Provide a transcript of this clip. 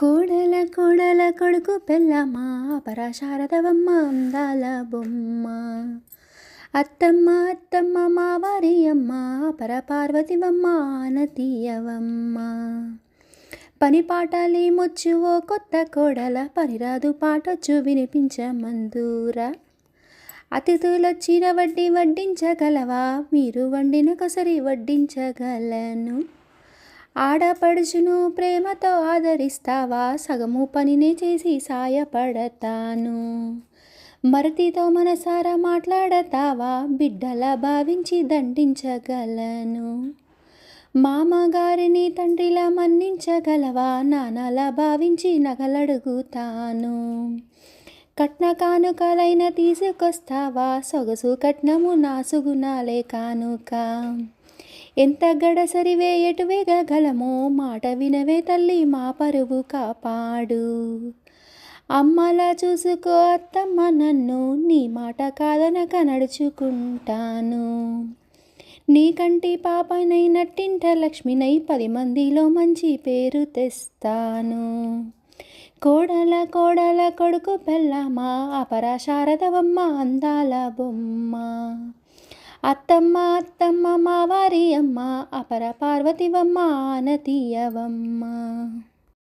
కోడల కోడల కొడుకు పెళ్ళమ్మా పరాశారదవమ్మ అందాల బొమ్మ. అత్తమ్మ అత్తమ్మ మావారి అమ్మ పరపార్వతివమ్మ ఆనతీయవమ్మ. పని పాటలి ముచ్చు ఓ కొత్త కోడల పనిరాదు పాటొచ్చు వినిపించమందూరా. అతిథులొచ్చిన వడ్డీ వడ్డించగలవా, మీరు వండిన కొసరి వడ్డించగలను. ఆడపడుచును ప్రేమతో ఆదరిస్తావా, సగము పనినే చేసి సాయపడతాను. మరతితో మనసారా మాట్లాడతావా, బిడ్డలా భావించి దండించగలను. మామగారిని తండ్రిలా మన్నించగలవా, నాన్నలా భావించి నగలడుగుతాను. కట్న కానుకలైన తీసుకొస్తావా, సొగసు కట్నము నాసుగునాలే కానుక. ఎంత గడసరివే ఎటు వేగగలమో, మాట వినవే తల్లి మా పరువు కాపాడు. అమ్మలా చూసుకో అత్తమ్మ నన్ను, నీ మాట కాదనక నడుచుకుంటాను. నీ కంటి పాపనై నట్టింట లక్ష్మినై 10 మందిలో మంచి పేరు తెస్తాను. కోడల కోడల కొడుకు పెళ్ళామా అపరాశారదవమ్మ అందాల బొమ్మ. అత్తమ్మ అత్తమ్మ మావారి అమ్మ అపర పార్వతివమ్మ ఆనతీయవమ్మ.